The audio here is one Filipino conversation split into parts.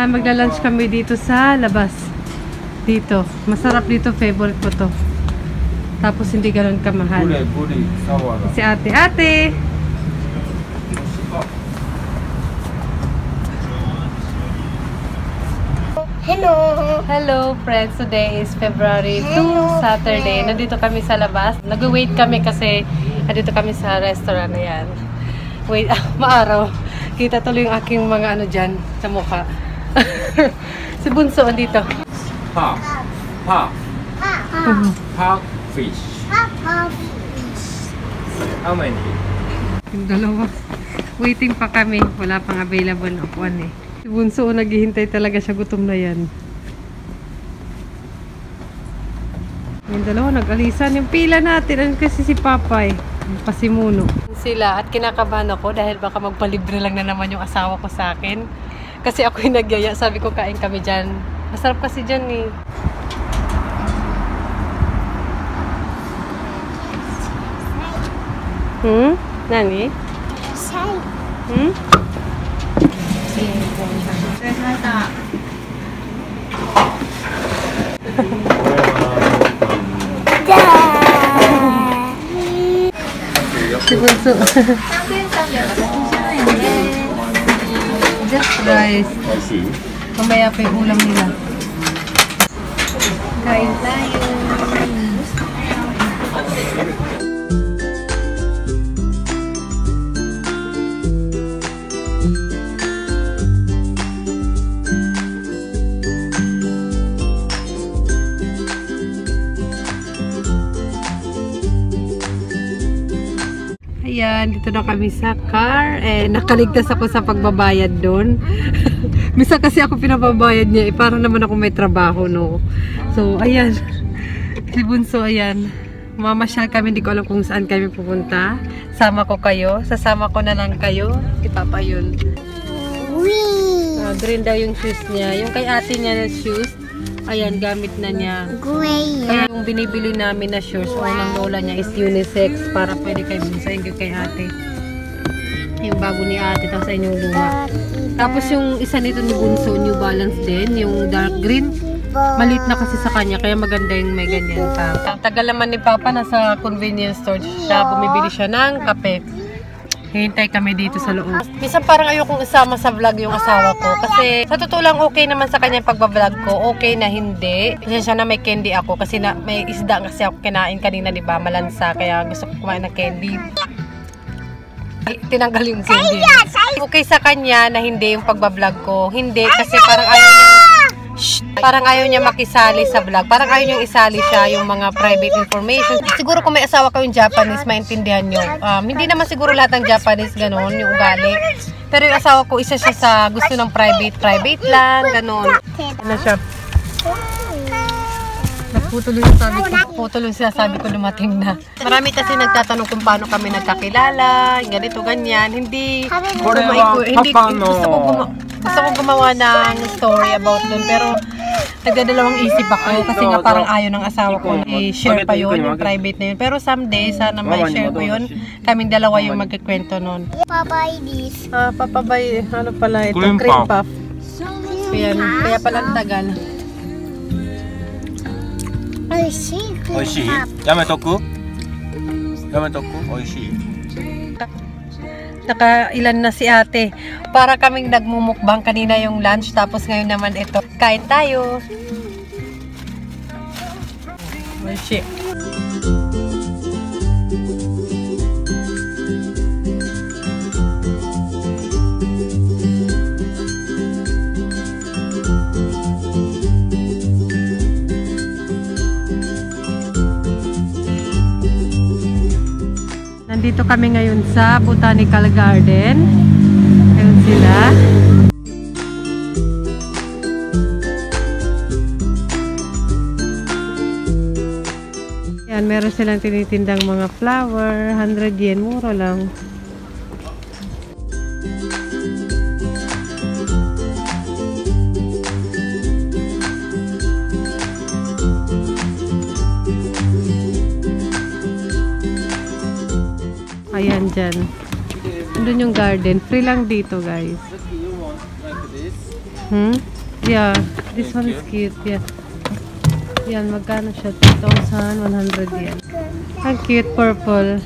magla-lunch kami dito sa labas. Dito. Masarap dito. Favorite ko to. Tapos hindi ganun kamahal. Si ate. Ate! Hello! Hello friends! Today is February 2, Saturday. Nandito kami sa labas. Nag-wait kami kasi nandito kami sa restaurant na yan. Wait, maaraw. Kita tuloy yung aking mga ano dyan sa mukha. Si Bunso andito. Pop fish. How many? Yung dalawa. Waiting pa kami. Wala pang available na upuan eh. Si Bunso, naghihintay talaga siya. Gutom na yan. Yung dalawa, nag-alisan. Yung pila natin. Ano kasi si Papa eh. Pasimuno. Sila at kinakabahan ako dahil baka magpalibre lang na naman yung asawa ko sa akin. Kasi ako yung nagyaya. Sabi ko, kain kami dyan. Masarap kasi dyan eh. Nani? Si Bunso. Just rice. Mamaya pa yung ulam nila. Kain tayo. Ayan, dito na kami sa car. Nakaligtas ako sa pagbabayad doon. Misa kasi ako pinababayad niya. Parang naman ako may trabaho, no? So, ayan. Si Bunso, ayan. Mamasyal kami. Hindi ko alam kung saan kami pupunta. Sama ko kayo. Sasama ko na lang kayo. Si Papa yun. Green daw yung shoes niya. Yung kay ate niya na shoes. Ayan, gamit na niya. Kaya yung binibili namin na shoes, unang lola niya is unisex para pwede kayo bunsahin kay ate. Yung bago ni ate, tapos ay yung luma. Tapos yung isa nito ni Bunso, New Balance din, yung dark green. Maliit na kasi sa kanya, kaya maganda yung may ganyan pa. Tagal naman ni Papa, nasa convenience store siya, bumibili siya ng kape. Hintay kami dito sa loob. Minsan parang ayokong isama sa vlog yung asawa ko. Kasi sa totoo lang okay naman sa kanya pagbablog ko. Okay na hindi. Kasi na may candy ako. Kasi may isda kasi ako kinain kanina, diba? Malansa. Kaya gusto ko kumain ng candy. Tinanggal yung candy. Okay sa kanya na hindi yung pagbablog ko. Hindi. Kasi parang ayaw niya parang ayaw niya makisali sa vlog. Parang ayaw niyang isali siya yung mga private information. Siguro kung may asawa kayong Japanese, maintindihan nyo. Hindi naman siguro lahat ng Japanese ganon, yung ugali. Pero yung asawa ko, isa siya sa gusto ng private lang, ganon. Ano siya? Putol yung sinasabi ko dumating na. Marami kasi nagtatanong kung paano kami nagkakilala, ganito, ganyan. Hindi gusto ko gumawa ng story about dun, pero nagdadalawang isip ako kasi nga parang ayaw ng asawa ko i-share pa yun, yung private na yun. Pero someday, sana may share ko yun. Kaming dalawa yung magkikwento nun. Papay this. Papabay, ano pala ito? Cream puff. Ayan, kaya palang tagal. Oishii. Oishii? Yametoku? Oishii. Nakailan na si ate. Para kaming nagmumukbang kanina yung lunch, tapos ngayon naman ito. Kain tayo. Oishii. Nandito kami ngayon sa Botanical Garden. Ayun sila. Yan, meron silang tinitindang mga flower. 100 yen, mura lang. Ayan dyan. Doon yung garden. Free lang dito, guys. Like this. Yeah, this one is cute. Yeah. Yan, magkano siya? 2,100 yan. Ang cute, purple.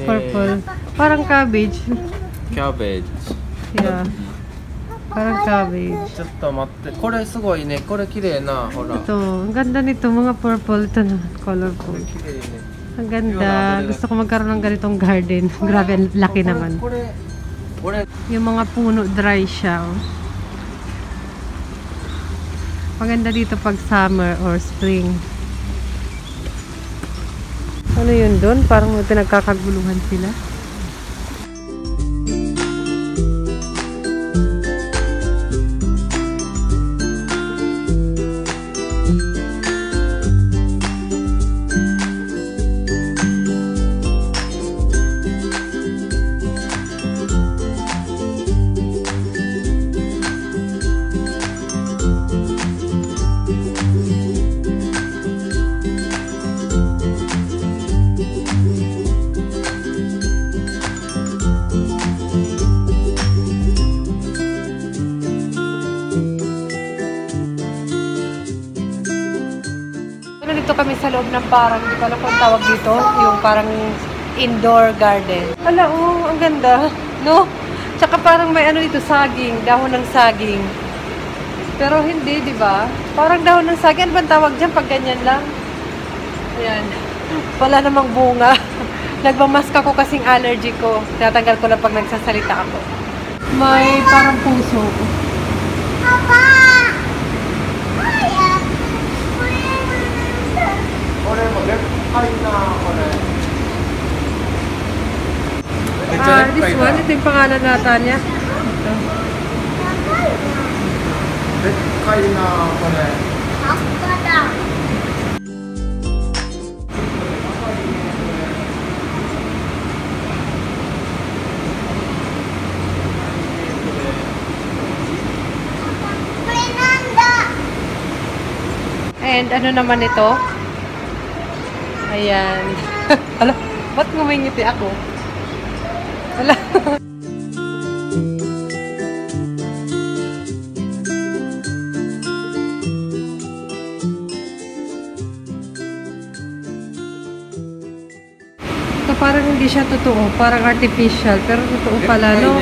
Purple. Parang cabbage. Cabbage. Yeah. Parang cabbage. ちょっと待って。これすごいね。これ綺麗な。ほら。 Ito, ang ganda nito. Mga purple. Ito na, colorful. 綺麗ね。 Ang ganda. Gusto ko magkaroon ng ganitong garden. Grabe, ang laki naman. これ。 Yung mga puno, dry siya. Oh. Maganda dito pag summer or spring. Ano yun doon? Parang may pinagkakaguluhan sila. Dito kami sa loob ng parang, hindi ko alam kung tawag dito, yung parang indoor garden. Ala, oh, ang ganda, no? Tsaka parang may ano dito, saging, dahon ng saging. Pero hindi, di ba? Parang dahon ng saging, ano bang tawag dyan pag ganyan lang? Ayan. Wala namang bunga. Nagmamask ako kasing allergy ko. Tinatanggal ko lang pag nagsasalita ako. May parang puso. Papa! これもでっかいな。これ。めっちゃでっか This い one, な。 ito yung pangalan nata niya. Ito. でっかいな。これ。葉っぱだ。 これなんだ。 And ano naman ito? Ayan. Hala, ba't ngumingiti ako? Hala. Ito parang hindi siya totoo. Parang artificial. Pero totoo pala, no?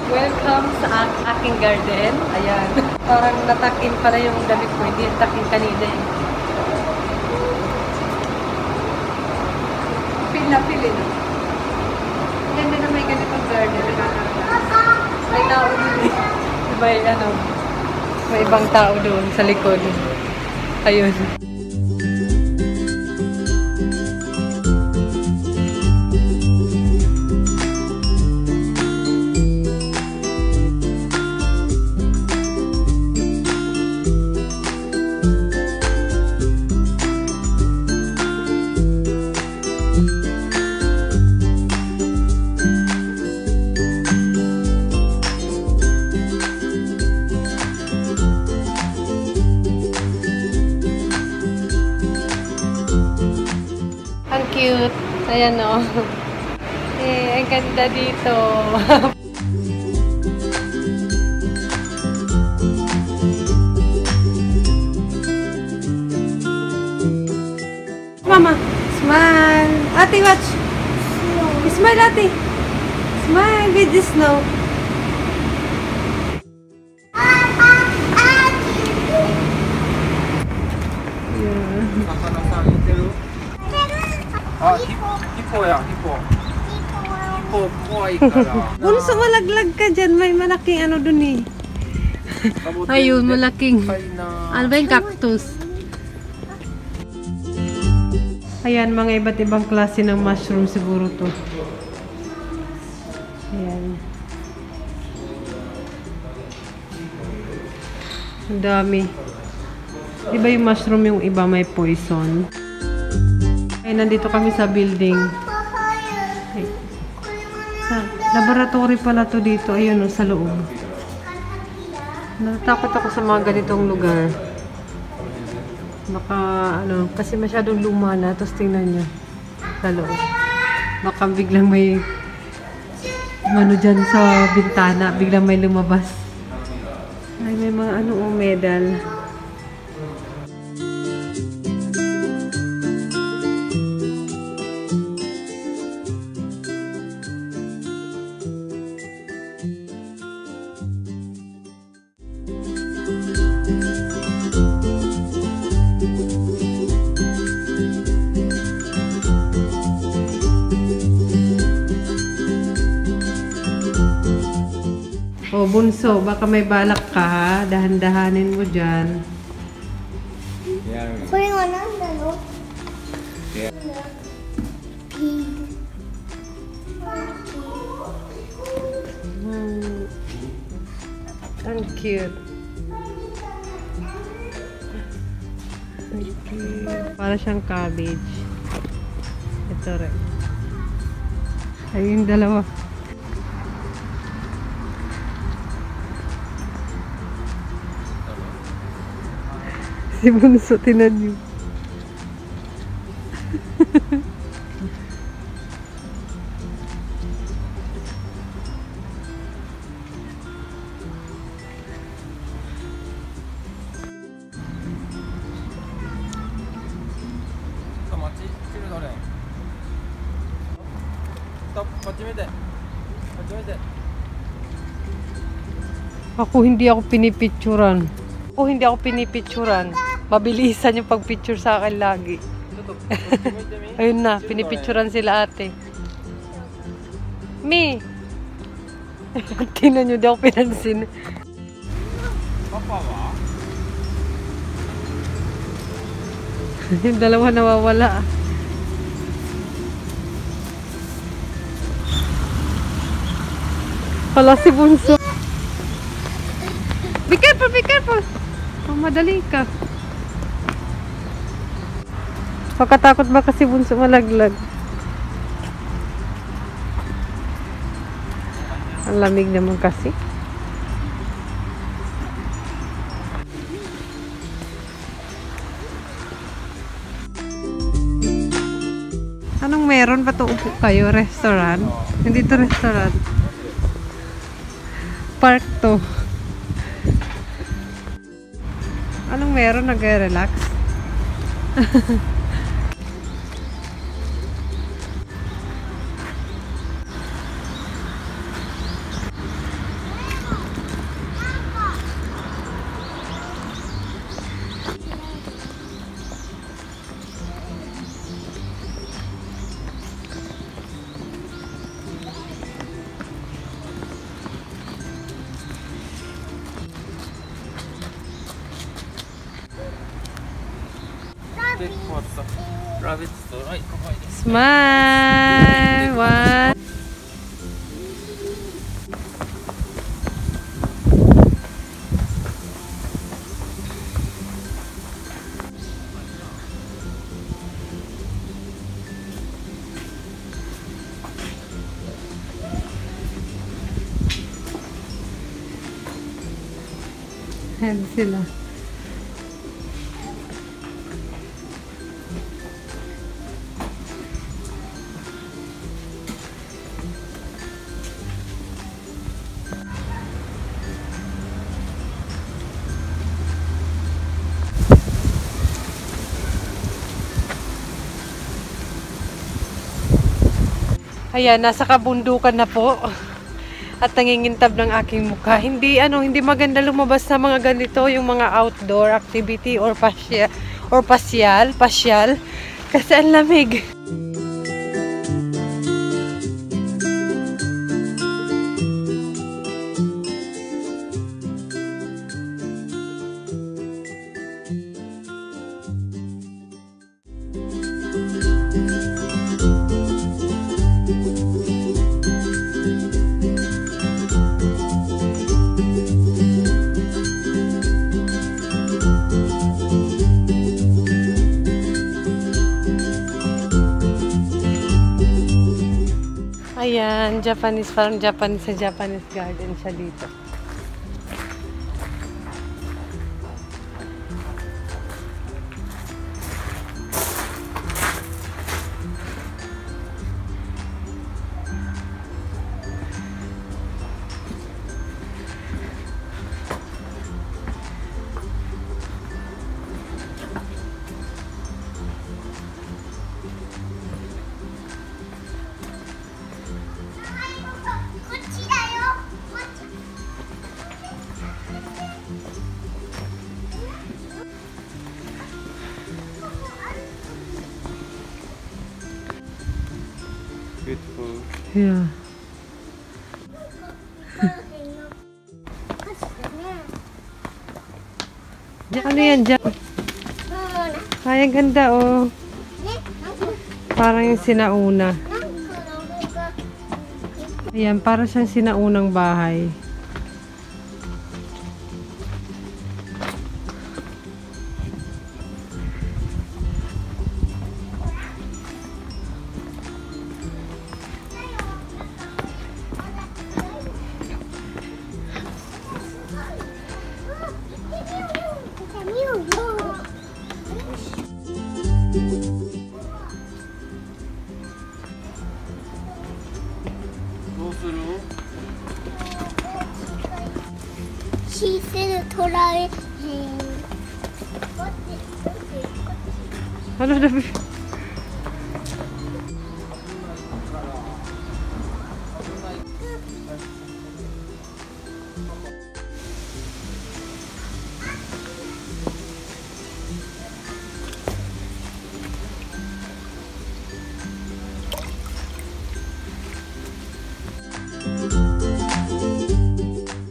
Welcome sa aking garden. Ayan. Parang natakin pala yung damit ko. Hindi natakin kanina eh. Feel na feel eh. Ganda na may ganitong garden. May tao doon eh. May ano. May ibang tao doon sa likod. Ayun. Ang cute. Ayan o. Eh, ang ganda dito. Mama, smile. Ate, watch. Smile, ate. Smile with the snow. Yeah. 魚さん似てる。あ、ヒポや、ヒポ。ヒポ怖いから。 Bunso, malaglag ka dyan. May malaking ano dun eh. Ayun, malaking. Ano ba yung cactus? Ayan, mga iba't ibang klase ng mushroom siguro to. Ayan. Ang dami. Di ba yung mushroom yung iba may poison? Ay, nandito kami sa building. Ay. Laboratory pala to dito. Ayun, sa loob. Natatakot ako sa mga ganitong lugar. Baka, kasi masyadong luma na. Tapos tingnan nyo. Sa loob. Baka biglang may dyan sa bintana. Biglang may lumabas. Ay, may mga medal. O, bunso, baka may balak ka ha. Dahan-dahanin mo dyan. Putting on no? Yeah. Pig. Ang cute. Ang cute. Para siyang cabbage. Ito rin. Ay, yung dalawa. Si Bunso, tinan niyo. Ako hindi ako pinipicturan. Mabilisan yung pagpicture sa akin lagi. Ayun na, pinipicturan sila ate. Mi! Tingnan nyo, di ako pinansin. Yung dalawa nawawala. Wala si Bunso. Be careful, be careful! Madali ka. Pagkatakot ba kasi Bunso malaglag? Ang lamig naman kasi. Anong meron? Ba't upo kayo? Restaurant? Hindi to restaurant. Park to. Anong meron? Nag-relax? Smile! One. Ayan sila. Ayan, nasa kabundukan na po. At nangingintab ng aking mukha. Hindi maganda lumabas sa mga ganito, yung mga outdoor activity or pasyal kasi ang lamig. Ayan, Japanese, parang Japanese sa Japanese garden siya dito. Beautiful. Yeah. Diyan, ano yan dyan? Ay, ang ganda oh. Parang yung sinauna. Ayan, para siyang sinaunang bahay. She said 돌아올 Ano na?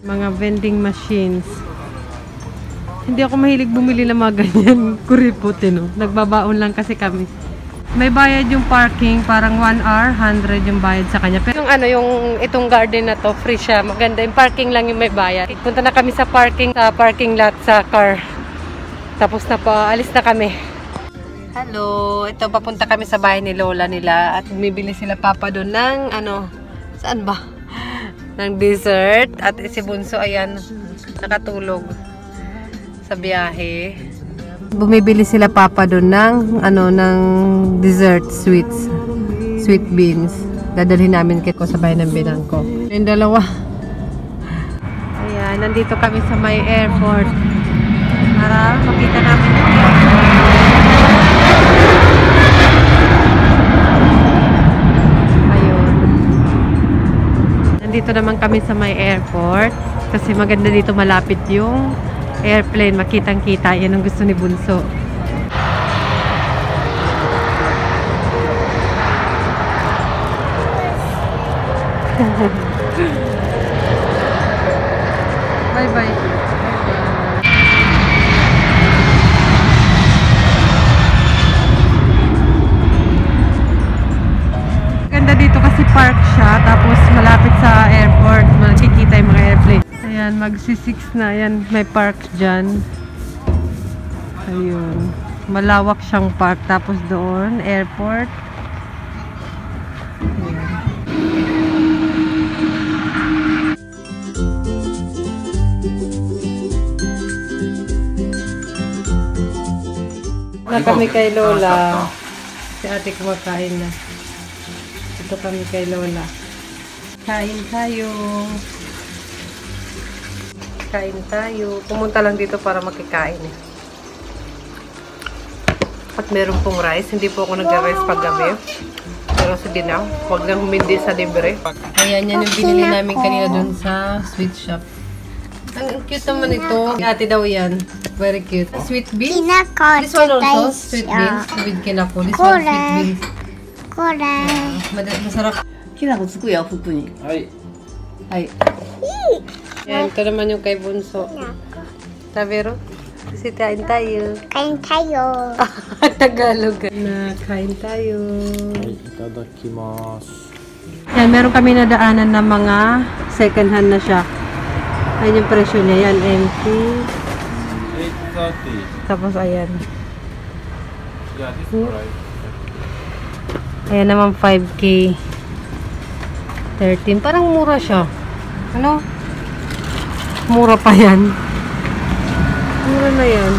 Mga vending machines. Hindi ako mahilig bumili ng mga ganyan. Kuriputi, no? Nagbabaon lang kasi kami. May bayad yung parking. Parang 1 hour, 100 yung bayad sa kanya. Pero yung ano, yung itong garden na to, free siya. Maganda. Yung parking lang yung may bayad. Punta na kami sa parking lot sa car. Tapos na pa, alis na kami. Hello! Ito, papunta kami sa bahay ni Lola nila. At bumibili sila papa doon ng ano, saan ba? Ng dessert. At si Bunso, ayan, nakatulog sa biyahe. Bumibili sila papa doon ng ano, ng dessert sweets. Sweet beans. Dadalhin namin ko sa bahay ng binang ko. Yung dalawa. Ayan, nandito kami sa may airport. Para makita namin yung airport. Nandito naman kami sa may airport kasi maganda dito, malapit yung airplane, makitang-kita. Yan ang gusto ni Bunso. Bye-bye. Ganda dito kasi park siya, tapos malapit sa airport, makikita yung mga airplane. Ayan, magsi-6 na. Ayan, may park dyan. Ayun. Malawak siyang park. Tapos doon, airport. Ayan. Na kami kay Lola. Si ate kumakain na. Ito kami kay Lola. Kain tayo. Kain tayo. Pumunta lang dito para makikain eh. At meron pong rice. Hindi po ako nag-rice pag gabi. Pero sige na. Huwag nang humindi sa libre. Ayan, yan yung binili namin kanina dun sa sweet shop. Ang cute naman ito. Ate daw yan. Very cute. Sweet beans. This one also, sweet beans. With kinako. This one, sweet beans. Masarap. きな粉つくよ、服に。はい。はい。 Yan, ito naman yung kay Bunso. Tabero? Kasi kain tayo. Kain tayo. Tagalog na. Kain tayo. はい、いただきます。 Yan, meron kami nadaanan na mga second hand na siya. Ayan yung presyo niya. Yan, empty. 830. Tapos ayan. Yeah, this price. Ayan naman 5K. 13. Parang mura siya. Ano? Mura pa yan. Mura na yan.